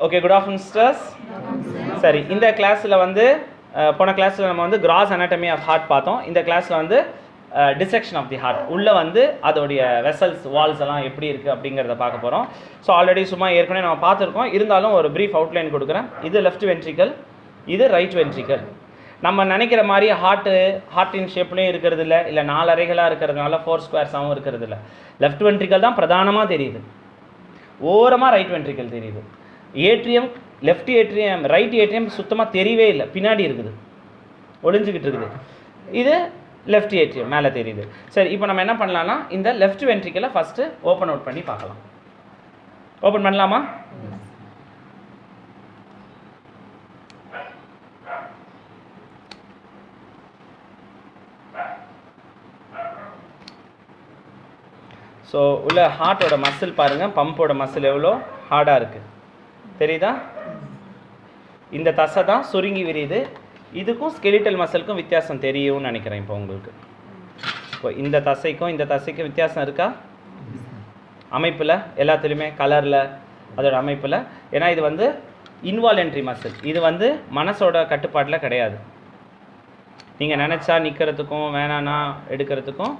Okay, good afternoon sisters. சரி, இந்த கிளாஸில் வந்து போன கிளாஸில் நம்ம வந்து கிராஸ் அனாட்டமி ஆஃப் ஹார்ட் பார்த்தோம். இந்த கிளாஸில் வந்து டிசெக்ஷன் ஆஃப் தி ஹார்ட் உள்ளே வந்து அதோடைய வெசல்ஸ் வால்ஸ் எல்லாம் எப்படி இருக்குது அப்படிங்கிறத பார்க்க போகிறோம். ஸோ ஆல்ரெடி சும்மா ஏற்கனவே நம்ம பார்த்துருக்கோம், இருந்தாலும் ஒரு ப்ரீஃப் அவுட்லைன் கொடுக்குறேன். இது லெஃப்ட் வென்ட்ரிக்கல், இது ரைட் வென்ட்ரிக்கல். நம்ம நினைக்கிற மாதிரி ஹார்ட்டின் ஷேப்லேயும் இருக்கிறது இல்லை 4 அறைகளாக இருக்கிறதுனால 4 ஸ்கொயர்ஸாகவும் இருக்கிறது இல்லை. லெஃப்ட் வென்ட்ரிக்கல் தான் பிரதானமாக தெரியுது, ஓரமாக ரைட் வென்ட்ரிக்கல் தெரியுது. Atrium, left atrium, right atrium சுத்தமாக தெரியவே இல்லை, பின்னாடி இருக்குது, ஒளிஞ்சிக்கிட்டு இருக்குது. இது லெஃப்ட் ஏட்ரியம் மேலே தெரியுது. சரி, இப்போ நம்ம என்ன பண்ணலாம்னா இந்த லெஃப்ட் வென்ட்ரிக்கலை ஃபஸ்ட்டு ஓப்பன் அவுட் பண்ணி பார்க்கலாம். ஓப்பன் பண்ணலாமா? ஸோ உள்ள ஹார்ட்டோட மசில் பாருங்கள், பம்போட மசில் எவ்வளோ ஹார்டாக இருக்குது தெரியுதா? இந்த தசை தான் சுருங்கி விரியுது. இதுக்கும் ஸ்கெலிட்டல் மசிலுக்கும் வித்தியாசம் தெரியும்னு நினைக்கிறேன். இப்போ உங்களுக்கு இப்போ இந்த தசைக்கும் வித்தியாசம் இருக்கா அமைப்பில்? எல்லாத்துலேயுமே கலரில், அதோட அமைப்பில். ஏன்னா இது வந்து இன்வாலன்ட்ரி மசில், இது வந்து மனசோட கட்டுப்பாட்டில் கிடையாது. நீங்கள் நினச்சா நிற்கிறதுக்கும் வேணான்னா எடுக்கிறதுக்கும்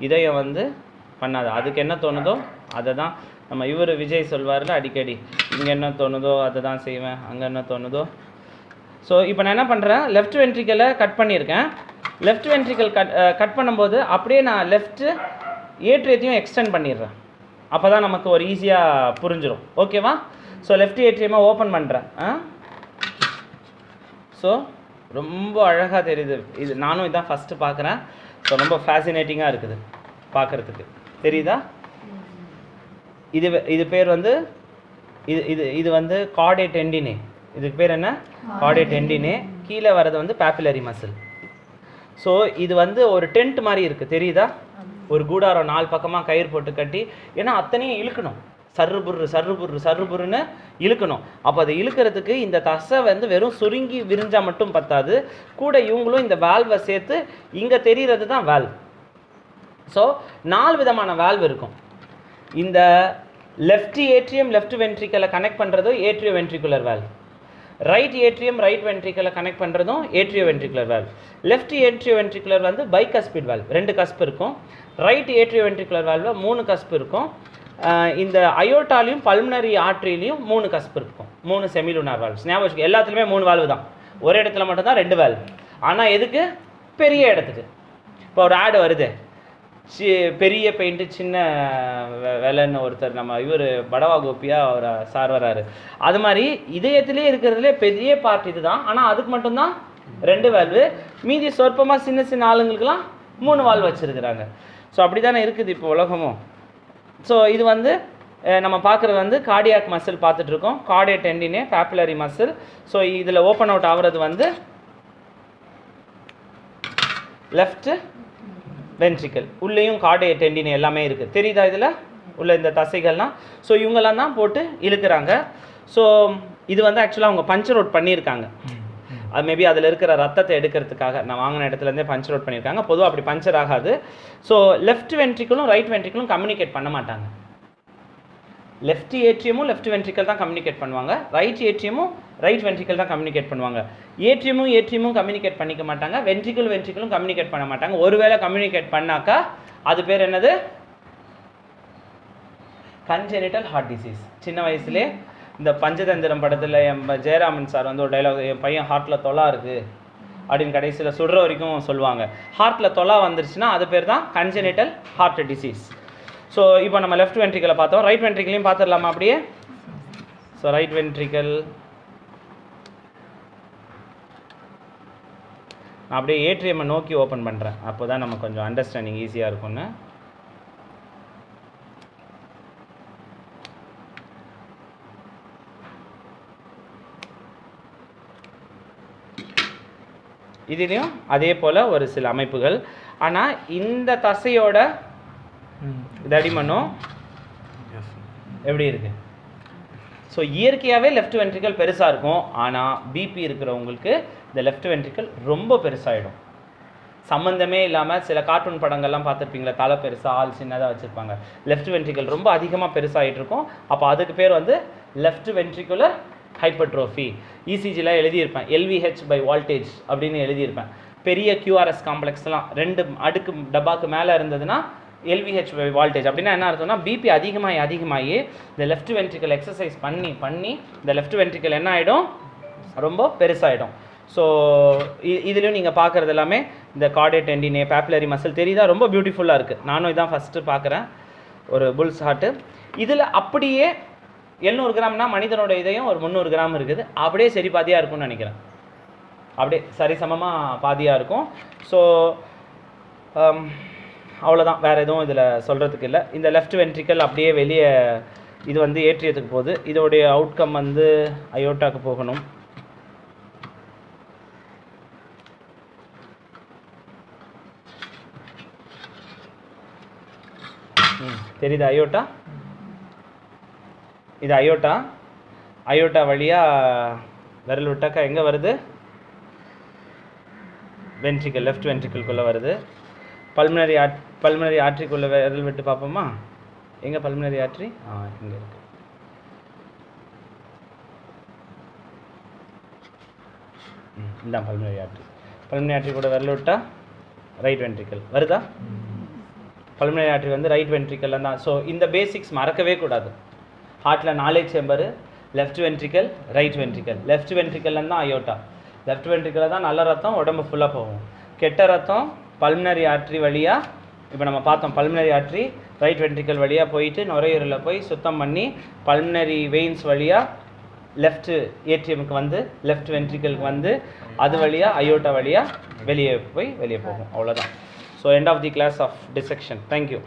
இதயம் வந்து பண்ணாது. அதுக்கு என்ன தோணுதோ அதை தான் நம்ம விஜய் சொல்வார்ல அடிக்கடி, இங்கே என்ன தோணுதோ அதை தான் செய்வேன், அங்கே என்ன தோணுதோ. ஸோ இப்போ நான் என்ன பண்ணுறேன், லெஃப்ட் வென்ட்ரிக்கலை கட் பண்ணியிருக்கேன். லெஃப்ட் வென்ட்ரிக்கல் கட் பண்ணும்போது அப்படியே நான் லெஃப்ட்டு ஏட்ரியத்தையும் எக்ஸ்டெண்ட் பண்ணிடுறேன். அப்போ தான் நமக்கு ஒரு ஈஸியாக புரிஞ்சிடும். ஓகேவா? ஸோ லெஃப்ட் ஏட்ரியமாக ஓப்பன் பண்ணுறேன். ஸோ ரொம்ப அழகாக தெரியுது. இது நானும் இதான் ஃபஸ்ட்டு பார்க்குறேன். ஸோ ரொம்ப ஃபேசினேட்டிங்காக இருக்குது பார்க்குறதுக்கு, தெரியுதா? இது பேர் வந்து இது வந்து கார்டே டெண்டினே. இதுக்கு பேர் என்ன? கார்டே டெண்டினே. கீழே வர்றது வந்து பாப்புலரி மசில். ஸோ இது வந்து ஒரு டென்ட் மாதிரி இருக்குது, தெரியுதா? ஒரு கூடாரம் 4 பக்கமாக கயிறு போட்டு கட்டி, ஏன்னா அத்தனையும் இழுக்கணும், சர்ருபுருன்னு இழுக்கணும். அப்போ அதை இழுக்கிறதுக்கு இந்த தசை வந்து வெறும் சுருங்கி விரிஞ்சால் மட்டும் பத்தாது, கூட இவங்களும் இந்த வேல்வை சேர்த்து, இங்கே தெரிகிறது தான் வேல்வ். ஸோ 4 விதமான வேல்வ் இருக்கும். இந்த லெஃப்ட் ஏட்ரியம் லெஃப்ட் வென்ட்ரிக்கலை கனெக்ட் பண்ணுறதும் atrioventricular valve, right atrium right வென்ட்ரிக்கலை கனெக்ட் பண்ணுறதும் atrioventricular valve. Left atrioventricular வந்து பைகஸ்பிட் வேல்வ், 2 கஸ்ப் இருக்கும். ரைட் ஏட்ரியோ வென்ட்ரிகுலர் வேல்வில் 3 கஸ்ப் இருக்கும். இந்த அயோட்டாலையும் பல்மனரி ஆர்ட்ரிலையும் 3 கஸ்ப் இருக்கும், 3 செமிலுனார் வேல்வ்ஸ். ஞாபகம், எல்லாத்துலேயுமே 3 வேல்வு தான், ஒரு இடத்துல மட்டும்தான் 2 வேல்வ். ஆனால் எதுக்கு? பெரிய இடத்துக்கு. இப்போ ஒரு ஆடு வருது, பெரிய பெயிண்ட்டு சின்ன விலைன்னு ஒருத்தர், நம்ம படவா கோபியா அவர் சார் வராரு. அது மாதிரி இதயத்திலே இருக்கிறதுலே பெரிய பார்ட் இது தான். ஆனால் அதுக்கு மட்டும்தான் 2 வேல்வு. மீதி சொற்பமாக சின்ன ஆளுங்களுக்கெல்லாம் 3 வால்வு வச்சுருக்குறாங்க. ஸோ அப்படி தானே இருக்குது இப்போ உலகமும். ஸோ இது வந்து நம்ம பார்க்குறது வந்து கார்டியாக் மசில் பார்த்துட்ருக்கோம், கார்டே டெண்டினே, பாப்புலரி மசில். ஸோ இதில் ஓப்பன் அவுட் ஆகுறது வந்து லெஃப்ட்டு வென்ட்ரிக்கல். உள்ளேயும் கார்டே டெண்டினே எல்லாமே இருக்குது, தெரியுதா? இதில் உள்ள இந்த தசைகள்லாம். ஸோ இவங்கெல்லாம் தான் போட்டு இழுக்கிறாங்க. ஸோ இது வந்து ஆக்சுவலாக அவங்க பஞ்சர் அவுட் பண்ணியிருக்காங்க. அது மேபி அதில் இருக்கிற ரத்தத்தை எடுக்கிறதுக்காக நான் வாங்கின இடத்துலேருந்தே பஞ்சர் அவுட் பண்ணியிருக்காங்க. பொதுவாக அப்படி பஞ்சர் ஆகாது. ஸோ லெஃப்ட் வென்ட்ரிக்கலும் ரைட் வென்ட்ரிக்கலும் கம்யூனிகேட் பண்ண மாட்டாங்க. லெஃப்ட் ஏட்ரியமும் லெஃப்ட் வென்ட்ரிக்கல் தான் கம்யூனிகேட் பண்ணுவாங்க, ரைட் ஏட்ரியமும் ரைட் வென்ட்ரிக்கல் தான் கம்யூனிகேட் பண்ணுவாங்க. ஏட்ரியமும் கம்யூனிகேட் பண்ணிக்க மாட்டாங்க, வென்ட்ரிக்கலும் கம்யூனிகேட் பண்ண மாட்டாங்க. ஒருவேளை கம்யூனிகேட் பண்ணாக்கா அது பேர் என்னது? Congenital heart disease. சின்ன வயசுலேயே இந்த பஞ்சதந்திரம் படத்தில் என் ஜெயராமன் சார் வந்து ஒரு டைலாக், என் பையன் ஹார்ட்டில் தொலா இருக்குது அப்படின்னு கடைசியில் சுடுற வரைக்கும் சொல்லுவாங்க. ஹார்ட்டில் தொலா வந்துருச்சுன்னா அது பேர் தான் கன்ஜெனிட்டல் ஹார்ட் டிசீஸ். ஸோ இப்போ நம்ம லெஃப்ட் வென்ட்ரிக்கலை பார்த்தோம், ரைட் வென்ட்ரிக்கலையும் பார்த்துடலாமா அப்படியே? ஸோ ரைட் வென்ட்ரிக்கல் நான் அப்படியே ஏட்ரியமை நோக்கி ஓப்பன் பண்ணுறேன், அப்போ தான் நம்ம கொஞ்சம் அண்டர்ஸ்டாண்டிங் ஈஸியாக இருக்கும்னு. இதுலேயும் அதே போல் ஒரு சில அமைப்புகள். ஆனால் இந்த தசையோட தடிமனும் எப்படி இருக்குது? ஸோ இயற்கையாகவே லெஃப்ட் வென்ட்ரிக்கல் பெருசாக இருக்கும். ஆனால் பிபி இருக்கிறவங்களுக்கு இந்த லெஃப்ட் வென்ட்ரிக்கல் ரொம்ப பெருசாகிடும். சம்மந்தமே இல்லாமல் சில கார்ட்டூன் படங்கள்லாம் பார்த்துருப்பீங்களா, தலை பெருசாக ஆள் சின்னதாக வச்சுருப்பாங்க. லெஃப்ட் வென்ட்ரிக்கல் ரொம்ப அதிகமாக பெருசாகிட்டு இருக்கும். அப்போ அதுக்கு பேர் வந்து லெஃப்ட் வென்ட்ரிகுலர் ஹைப்பர்ட்ரோஃபி. இசிஜியில் எழுதியிருப்பேன் எல்விஹெச் பை வால்டேஜ் அப்படின்னு எழுதியிருப்பேன். பெரிய கியூஆர்எஸ் காம்ப்ளெக்ஸ்லாம் 2 அடுக்கு டப்பாக்கு மேலே இருந்ததுன்னா எல்விஹெச் பை வால்டேஜ் அப்படின்னா என்ன அர்த்தம்னா பிபி அதிகமாகி இந்த லெஃப்ட் வென்ட்ரிக்கல் எக்ஸசைஸ் பண்ணி இந்த லெஃப்ட் வென்ட்ரிக்கல் என்ன ஆகிடும், ரொம்ப பெருசாகிடும். ஸோ இதுலேயும் நீங்கள் பார்க்குறது எல்லாமே இந்த கார்டே டெண்டினே பேப்புலரி மசில் தெரியுதா, ரொம்ப பியூட்டிஃபுல்லாக இருக்குது. நானும் இதான் ஃபஸ்ட்டு பார்க்குறேன் ஒரு புல்ஸ் ஹார்ட்டு. இதில் அப்படியே 700 கிராம்னா மனிதனோட இதயம் ஒரு 300 கிராம் இருக்குது. அப்படியே சரி பாதியாக இருக்கும்னு நினைக்கிறேன், அப்படியே சரிசமமாக பாதியாக இருக்கும். ஸோ அவ்வளோதான், வேறு எதுவும் இதில் சொல்கிறதுக்கு இல்லை. இந்த லெஃப்ட் வென்ட்ரிக்கல் அப்படியே வெளியே இது வந்து ஏற்றியத்துக்கு போகுது. இதோடைய அவுட்கம் வந்து அயோட்டாக்கு போகணும். தெரியுது அயோட்டா, இது அயோட்டா வழியாக விரல் விட்டாக்கா எங்கே வருது, வென்ட்ரிக்கல் லெஃப்ட் வென்ட்ரிக்கல்குள்ளே வருது. பல்மனரி ஆர்ட்ரிக்குள்ளே விரல் விட்டு பார்ப்போமா, எங்கே பல்மனரி ஆர்ட்ரி, இங்கே இருக்குது. இதான் பல்மனரி ஆர்ட்ரி கூட விரல் விட்டா ரைட் வென்ட்ரிக்கல் வருதா. பல்மனரி ஆர்ட்ரி வந்து ரைட் வென்ட்ரிக்கல்ல தான். ஸோ இந்த பேசிக்ஸ் மறக்கவே கூடாது. ஹார்ட்டில் 4 chamber, left ventricle, right ventricle. Left வென்ட்ரிக்கல்ல தான் அயோட்டா. லெஃப்ட் வென்ட்ரிக்கலில் தான் நல்ல ரத்தம் உடம்பு ஃபுல்லாக போகும். கெட்ட ரத்தம் பல்மனரி ஆர்ட்ரி வழியாக, இப்போ நம்ம பார்த்தோம் பல்மனரி ஆர்ட்ரி ரைட் வென்ட்ரிக்கல் வழியாக போயிட்டு நுரையீரலில் போய் சுத்தம் பண்ணி பல்மனரி வெயின்ஸ் வழியாக லெஃப்ட் ஏடிஎம்க்கு வந்து லெஃப்ட் வென்ட்ரிக்கலுக்கு வந்து அது வழியாக அயோட்டா வழியாக வெளியே போகும். அவ்வளோதான். So end of the class of dissection. Thank you.